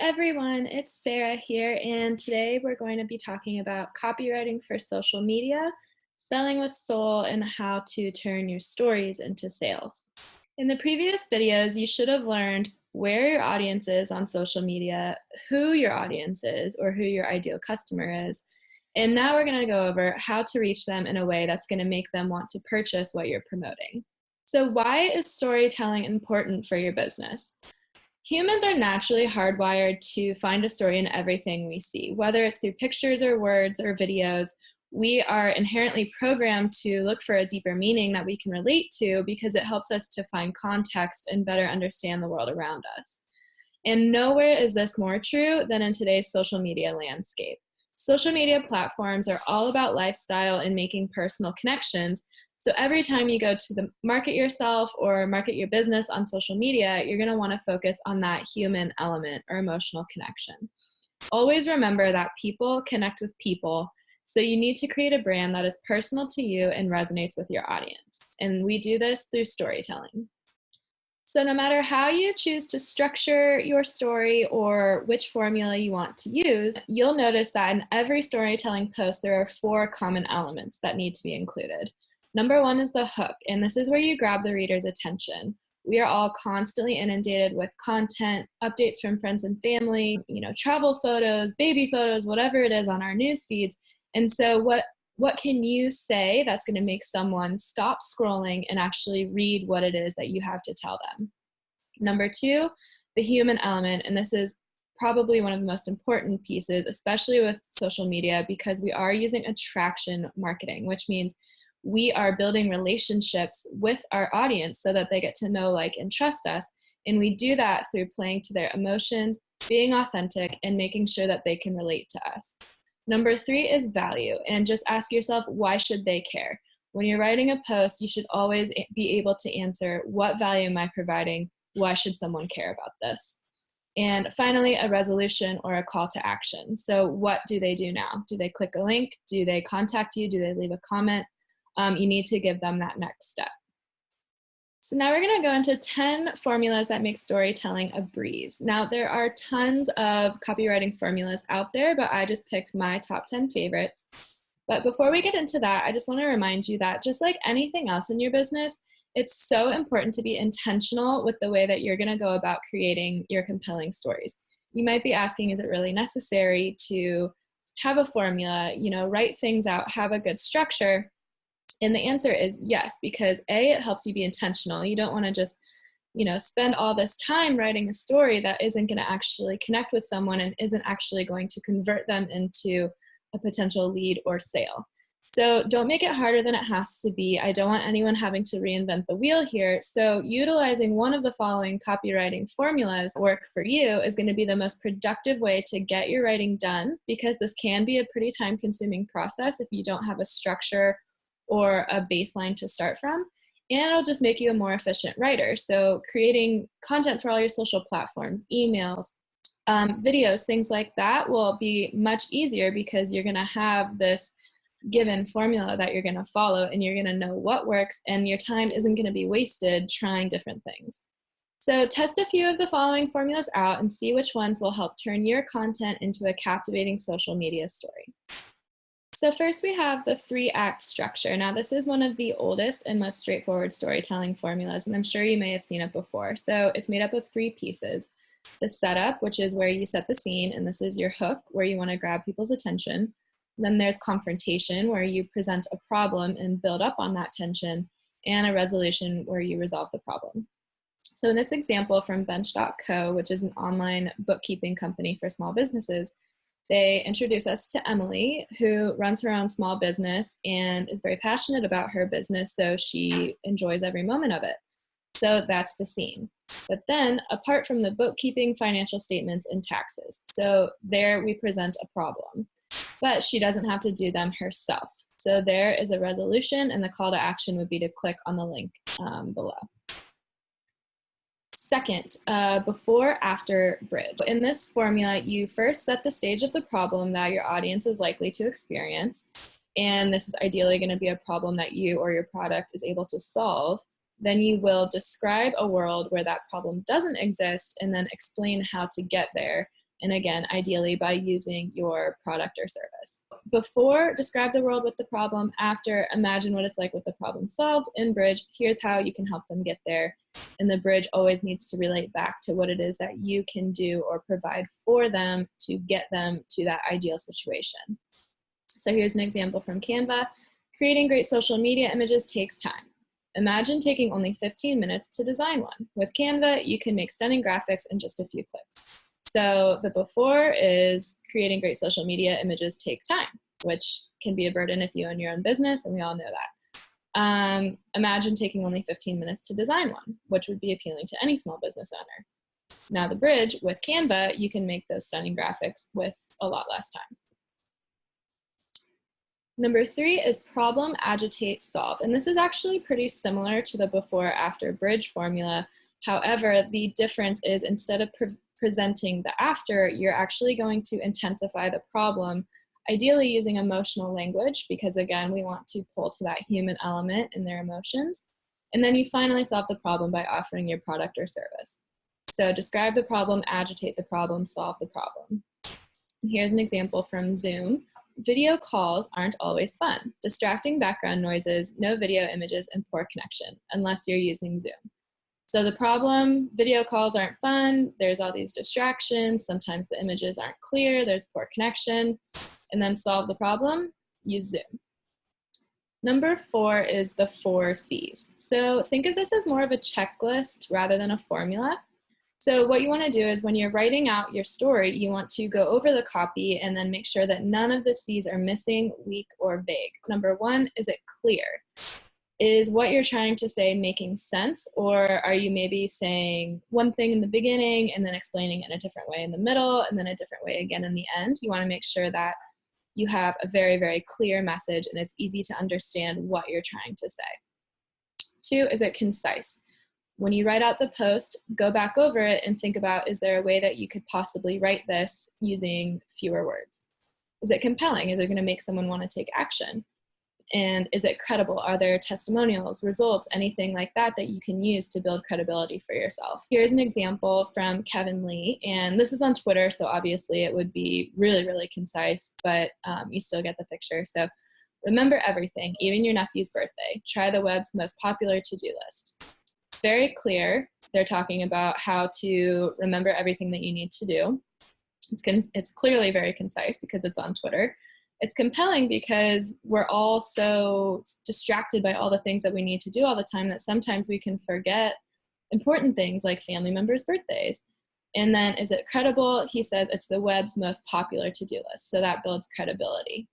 everyone, it's Sarah here, and today we're going to be talking about copywriting for social media, selling with soul, and how to turn your stories into sales. In the previous videos, you should have learned where your audience is on social media, who your audience is, or who your ideal customer is. And now we're going to go over how to reach them in a way that's going to make them want to purchase what you're promoting. So why is storytelling important for your business? Humans are naturally hardwired to find a story in everything we see, whether it's through pictures or words or videos. We are inherently programmed to look for a deeper meaning that we can relate to because it helps us to find context and better understand the world around us. And nowhere is this more true than in today's social media landscape. Social media platforms are all about lifestyle and making personal connections. So every time you go to market yourself or market your business on social media, you're going to want to focus on that human element or emotional connection. Always remember that people connect with people. So you need to create a brand that is personal to you and resonates with your audience. And we do this through storytelling. So no matter how you choose to structure your story or which formula you want to use, you'll notice that in every storytelling post, there are 4 common elements that need to be included. Number 1 is the hook, and this is where you grab the reader's attention. We are all constantly inundated with content, updates from friends and family, travel photos, baby photos, whatever it is on our news feeds. And so what can you say that's going to make someone stop scrolling and actually read what it is that you have to tell them? Number 2, the human element, and this is probably one of the most important pieces, especially with social media, because we are using attraction marketing, which means we are building relationships with our audience so that they get to know, like, and trust us. And we do that through playing to their emotions, being authentic, and making sure that they can relate to us. Number 3 is value, and just ask yourself, why should they care? When you're writing a post, you should always be able to answer, what value am I providing? Why should someone care about this? And finally, a resolution or a call to action. So what do they do now? Do they click a link? Do they contact you? Do they leave a comment? You need to give them that next step. So now we're going to go into 10 formulas that make storytelling a breeze. Now, there are tons of copywriting formulas out there, but I just picked my top 10 favorites. But before we get into that, I just want to remind you that just like anything else in your business, it's so important to be intentional with the way that you're going to go about creating your compelling stories. You might be asking, is it really necessary to have a formula, write things out, have a good structure? And the answer is yes, because A, it helps you be intentional. You don't want to just, spend all this time writing a story that isn't going to actually connect with someone and isn't actually going to convert them into a potential lead or sale. So don't make it harder than it has to be. I don't want anyone having to reinvent the wheel here. So utilizing one of the following copywriting formulas work for you is going to be the most productive way to get your writing done, because this can be a pretty time-consuming process if you don't have a structure or a baseline to start from, and it'll just make you a more efficient writer. So creating content for all your social platforms, emails, videos, things like that will be much easier because you're going to have this given formula that you're going to follow, and you're going to know what works, and your time isn't going to be wasted trying different things. So test a few of the following formulas out and see which ones will help turn your content into a captivating social media story. So first we have the 3-act structure. Now this is one of the oldest and most straightforward storytelling formulas, and I'm sure you may have seen it before. So it's made up of 3 pieces. The setup, which is where you set the scene, and this is your hook, where you want to grab people's attention. Then there's confrontation, where you present a problem and build up on that tension, and a resolution, where you resolve the problem. So in this example from Bench.co, which is an online bookkeeping company for small businesses, they introduce us to Emily, who runs her own small business and is very passionate about her business, so she enjoys every moment of it. So that's the scene. But then, apart from the bookkeeping, financial statements, and taxes, so there we present a problem. But she doesn't have to do them herself. So there is a resolution, and the call to action would be to click on the link below. Second, before-after bridge. In this formula, you first set the stage of the problem that your audience is likely to experience, and this is ideally going to be a problem that you or your product is able to solve. Then you will describe a world where that problem doesn't exist, and then explain how to get there And again, ideally by using your product or service. Before, describe the world with the problem. After, imagine what it's like with the problem solved. In bridge, here's how you can help them get there. And the bridge always needs to relate back to what it is that you can do or provide for them to get them to that ideal situation. So here's an example from Canva. Creating great social media images takes time. Imagine taking only 15 minutes to design one. With Canva, you can make stunning graphics in just a few clicks. So the before is creating great social media images take time, which can be a burden if you own your own business, and we all know that. Imagine taking only 15 minutes to design one, which would be appealing to any small business owner. Now the bridge, with Canva, you can make those stunning graphics with a lot less time. Number 3 is problem, agitate, solve. And this is actually pretty similar to the before after bridge formula. However, the difference is instead of presenting the after, you're actually going to intensify the problem, ideally using emotional language, because again, we want to pull to that human element in their emotions. And then you finally solve the problem by offering your product or service. So describe the problem, agitate the problem, solve the problem. And here's an example from Zoom. Video calls aren't always fun. Distracting background noises, no video images, and poor connection, unless you're using Zoom. So the problem, video calls aren't fun. There's all these distractions. Sometimes the images aren't clear. There's poor connection. And then solve the problem, use Zoom. Number 4 is the 4 C's. So think of this as more of a checklist rather than a formula. So what you want to do is when you're writing out your story, you want to go over the copy and then make sure that none of the C's are missing, weak, or vague. Number 1, is it clear? Is what you're trying to say making sense, or are you maybe saying one thing in the beginning and then explaining it in a different way in the middle and then a different way again in the end? You want to make sure that you have a very, very clear message and it's easy to understand what you're trying to say. 2, is it concise? When you write out the post, go back over it and think about, is there a way that you could possibly write this using fewer words? Is it compelling? Is it going to make someone want to take action? And is it credible? Are there testimonials, results, anything like that that you can use to build credibility for yourself? Here's an example from Kevin Lee, and this is on Twitter, so obviously it would be really, really concise, but you still get the picture. So remember everything, even your nephew's birthday. Try the web's most popular to-do list. It's very clear. They're talking about how to remember everything that you need to do. It's clearly very concise because it's on Twitter. It's compelling because we're all so distracted by all the things that we need to do all the time that sometimes we can forget important things like family members' birthdays. And then is it credible? He says it's the web's most popular to-do list. So that builds credibility.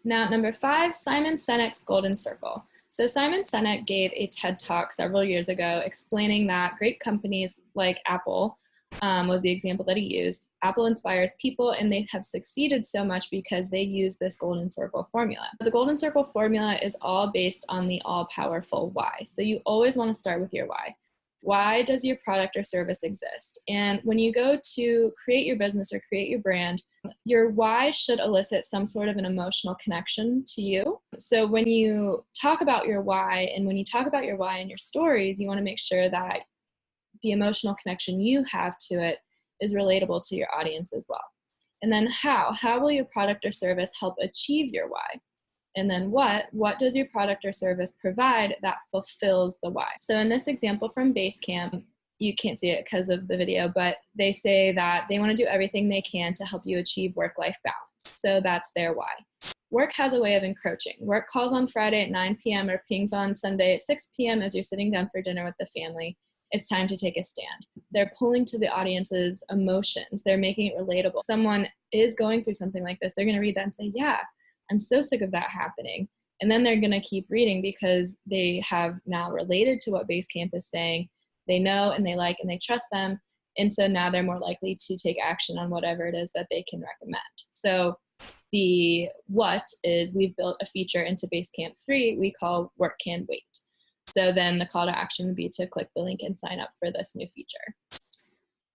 Now, number 5, Simon Sinek's Golden Circle. So Simon Sinek gave a TED Talk several years ago explaining that great companies like Apple was the example that he used. Apple inspires people, and they have succeeded so much because they use this Golden Circle formula. The Golden Circle formula is all based on the all-powerful why. So you always want to start with your why. Why does your product or service exist? And when you go to create your business or create your brand, your why should elicit some sort of an emotional connection to you. So when you talk about your why, and when you talk about your why in your stories, you want to make sure that the emotional connection you have to it is relatable to your audience as well. And then how will your product or service help achieve your why? And then what does your product or service provide that fulfills the why? So in this example from Basecamp, you can't see it because of the video, but they say that they want to do everything they can to help you achieve work-life balance. So that's their why. Work has a way of encroaching. Work calls on Friday at 9 p.m. or pings on Sunday at 6 p.m. as you're sitting down for dinner with the family. It's time to take a stand. They're pulling to the audience's emotions. They're making it relatable. Someone is going through something like this. They're going to read that and say, yeah, I'm so sick of that happening. And then they're going to keep reading because they have now related to what Basecamp is saying. They know and they like and they trust them. And so now they're more likely to take action on whatever it is that they can recommend. So the what is we've built a feature into Basecamp 3 we call Work Can Wait. So then the call to action would be to click the link and sign up for this new feature.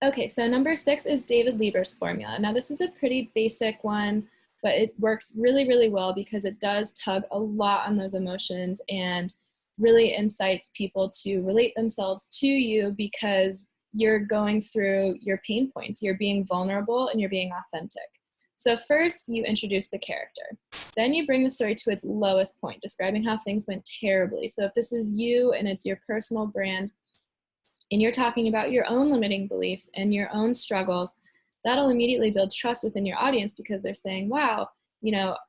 Okay, so number 6 is David Lieber's formula. Now this is a pretty basic one, but it works really, really well because it does tug a lot on those emotions and really incites people to relate themselves to you because you're going through your pain points. You're being vulnerable and you're being authentic. So first you introduce the character. Then you bring the story to its lowest point, describing how things went terribly. So if this is you and it's your personal brand and you're talking about your own limiting beliefs and your own struggles, that'll immediately build trust within your audience because they're saying, wow,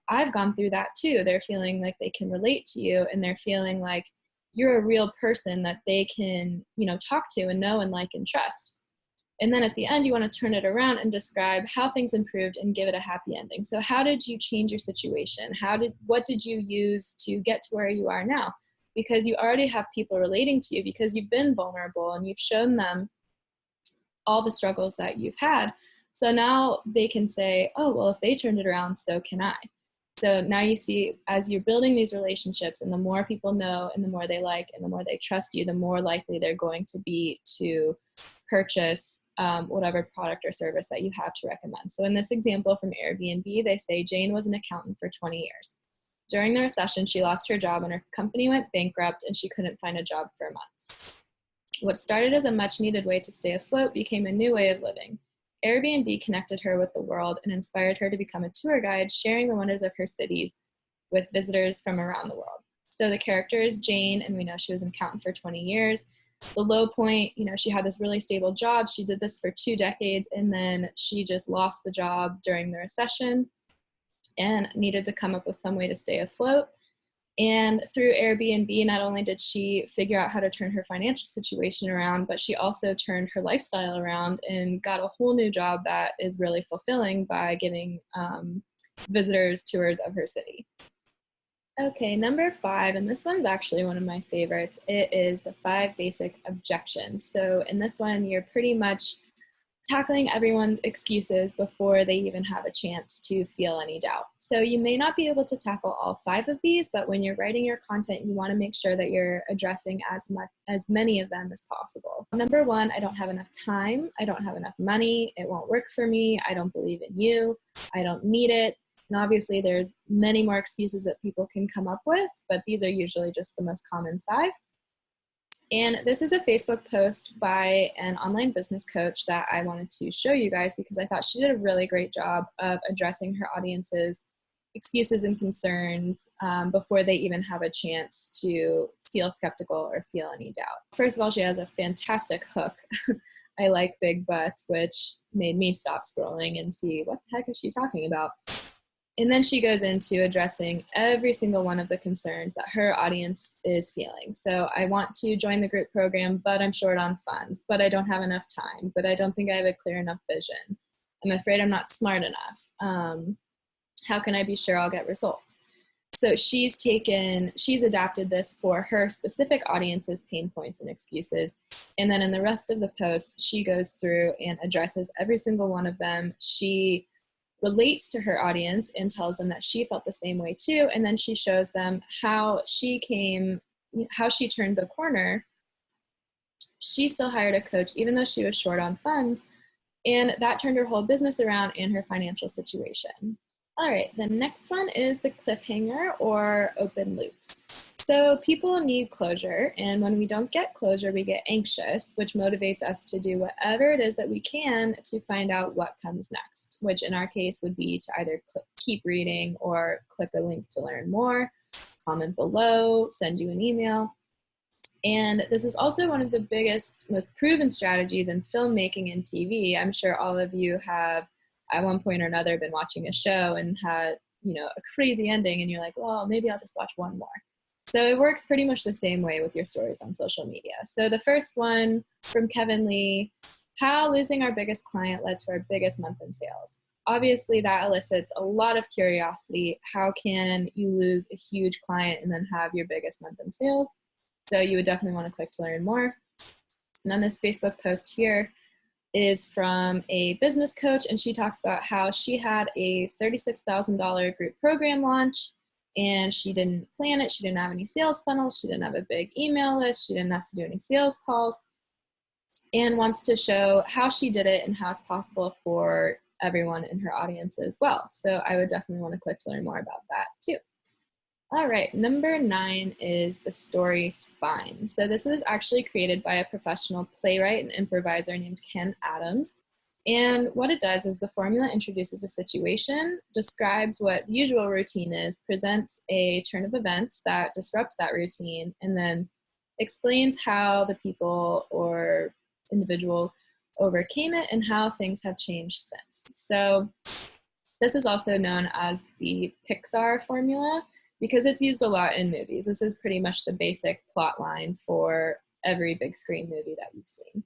I've gone through that too. They're feeling like they can relate to you, and they're feeling like you're a real person that they can, talk to and know and like and trust. And then at the end, you want to turn it around and describe how things improved and give it a happy ending. So how did you change your situation? What did you use to get to where you are now? Because you already have people relating to you because you've been vulnerable and you've shown them all the struggles that you've had. So now they can say, oh, well, if they turned it around, so can I. So now you see, as you're building these relationships and the more people know and the more they like and the more they trust you, the more likely they're going to be to purchase whatever product or service that you have to recommend. So in this example from Airbnb, they say Jane was an accountant for 20 years. During the recession, she lost her job and her company went bankrupt and she couldn't find a job for months. What started as a much needed way to stay afloat became a new way of living. Airbnb connected her with the world and inspired her to become a tour guide, sharing the wonders of her cities with visitors from around the world. So the character is Jane, and we know she was an accountant for 20 years. The low point, she had this really stable job. She did this for 2 decades, and then she just lost the job during the recession and needed to come up with some way to stay afloat. And through Airbnb, not only did she figure out how to turn her financial situation around, but she also turned her lifestyle around and got a whole new job that is really fulfilling by giving visitors tours of her city. Okay, number 5, and this one's actually one of my favorites. It is the 5 basic objections. So in this one, you're pretty much tackling everyone's excuses before they even have a chance to feel any doubt. So you may not be able to tackle all 5 of these, but when you're writing your content, you want to make sure that you're addressing as many of them as possible. Number 1, I don't have enough time. I don't have enough money. It won't work for me. I don't believe in you. I don't need it. And obviously there's many more excuses that people can come up with, but these are usually just the most common 5. And this is a Facebook post by an online business coach that I wanted to show you guys because I thought she did a really great job of addressing her audience's excuses and concerns before they even have a chance to feel skeptical or feel any doubt. First of all, she has a fantastic hook. I like big butts, which made me stop scrolling and see what the heck is she talking about. And then she goes into addressing every single one of the concerns that her audience is feeling. So I want to join the group program, but I'm short on funds, but I don't have enough time, but I don't think I have a clear enough vision. I'm afraid I'm not smart enough. How can I be sure I'll get results? So she's adapted this for her specific audience's pain points and excuses. And then in the rest of the post, she goes through and addresses every single one of them. She relates to her audience and tells them that she felt the same way too. And then she shows them how she turned the corner. She still hired a coach even though she was short on funds. And that turned her whole business around and her financial situation. All right, the next one is the cliffhanger or open loops. So people need closure, and when we don't get closure, we get anxious, which motivates us to do whatever it is that we can to find out what comes next, which in our case would be to either keep reading or click a link to learn more, comment below, send you an email. And this is also one of the biggest, most proven strategies in filmmaking and TV. I'm sure all of you have, at one point or another, been watching a show and had, a crazy ending, and you're like, well, maybe I'll just watch one more. So it works pretty much the same way with your stories on social media. So the first one from Kevin Lee, how losing our biggest client led to our biggest month in sales. Obviously that elicits a lot of curiosity. How can you lose a huge client and then have your biggest month in sales? So you would definitely want to click to learn more. And then this Facebook post here is from a business coach, and she talks about how she had a $36,000 group program launch, and she didn't plan it. She didn't have any sales funnels. She didn't have a big email list. She didn't have to do any sales calls, and wants to show how she did it and how it's possible for everyone in her audience as well. So I would definitely want to click to learn more about that too. All right, number 9 is the story spine. So this was actually created by a professional playwright and improviser named Ken Adams. And what it does is the formula introduces a situation, describes what the usual routine is, presents a turn of events that disrupts that routine, and then explains how the people or individuals overcame it and how things have changed since. So this is also known as the Pixar formula because it's used a lot in movies. This is pretty much the basic plot line for every big screen movie that you've seen.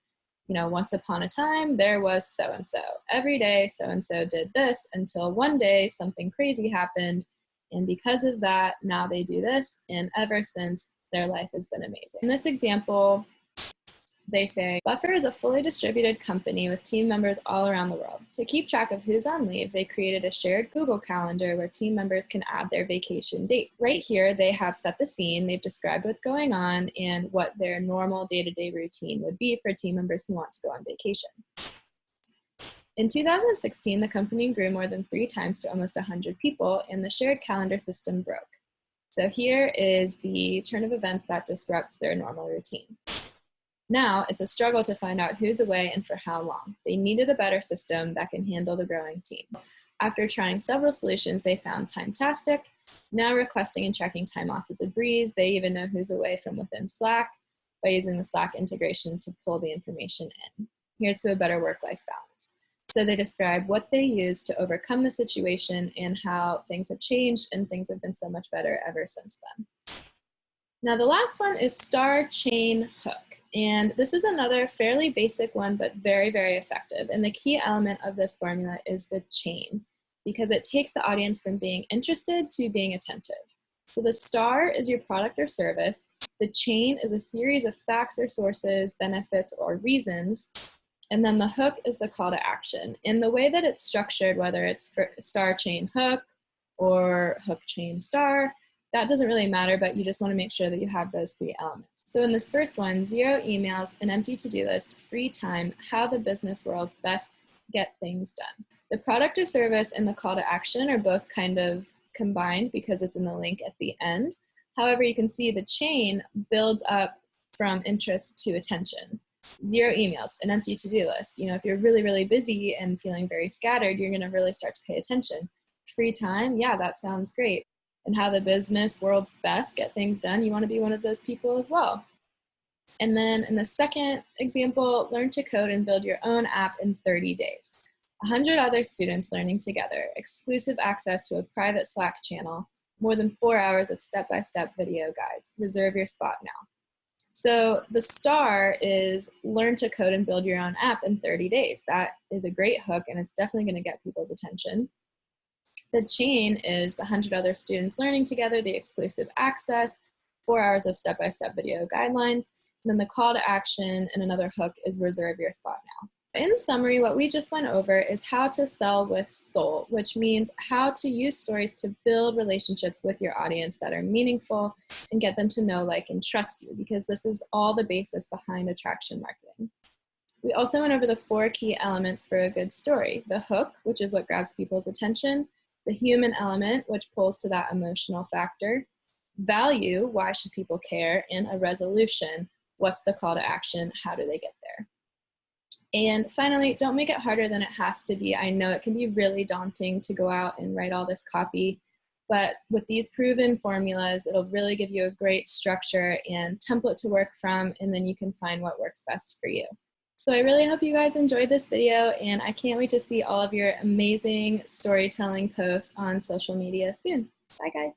You know, once upon a time, there was so-and-so. Every day, so-and-so did this until one day something crazy happened. And because of that, now they do this. And ever since, their life has been amazing. In this example, they say, Buffer is a fully distributed company with team members all around the world. To keep track of who's on leave, they created a shared Google Calendar where team members can add their vacation date. Right here, they have set the scene, they've described what's going on and what their normal day-to-day routine would be for team members who want to go on vacation. In 2016, the company grew more than 3 times to almost 100 people, and the shared calendar system broke. So here is the turn of events that disrupts their normal routine. Now, it's a struggle to find out who's away and for how long. They needed a better system that can handle the growing team. After trying several solutions, they found Timetastic. Now requesting and tracking time off is a breeze. They even know who's away from within Slack by using the Slack integration to pull the information in. Here's to a better work-life balance. So they describe what they use to overcome the situation and how things have changed and things have been so much better ever since then. Now the last one is Star Chain Hook. And this is another fairly basic one, but very, very effective. And the key element of this formula is the chain, because it takes the audience from being interested to being attentive. So the star is your product or service. The chain is a series of facts or sources, benefits, or reasons. And then the hook is the call to action. And the way that it's structured, whether it's for star chain hook or hook chain star, that doesn't really matter, but you just want to make sure that you have those 3 elements. So in this first one, 0 emails, an empty to-do list, free time, how the business world's best get things done. The product or service and the call to action are both kind of combined because it's in the link at the end. However, you can see the chain builds up from interest to attention. 0 emails, an empty to-do list. You know, if you're really, really busy and feeling very scattered, you're going to really start to pay attention. Free time, yeah, that sounds great. And how the business world's best get things done, you want to be one of those people as well. And then in the second example, learn to code and build your own app in 30 days. 100 other students learning together, exclusive access to a private Slack channel, more than 4 hours of step-by-step video guides. Reserve your spot now. So the star is learn to code and build your own app in 30 days. That is a great hook, and it's definitely going to get people's attention. The chain is the 100 other students learning together, the exclusive access, 4 hours of step-by-step video guidelines, and then the call to action and another hook is reserve your spot now. In summary, what we just went over is how to sell with soul, which means how to use stories to build relationships with your audience that are meaningful and get them to know, like, and trust you, because this is all the basis behind attraction marketing. We also went over the 4 key elements for a good story: the hook, which is what grabs people's attention; the human element, which pulls to that emotional factor; value, why should people care; and a resolution, what's the call to action, how do they get there. And finally, don't make it harder than it has to be. I know it can be really daunting to go out and write all this copy, but with these proven formulas, it'll really give you a great structure and template to work from, and then you can find what works best for you. So I really hope you guys enjoyed this video, and I can't wait to see all of your amazing storytelling posts on social media soon. Bye, guys.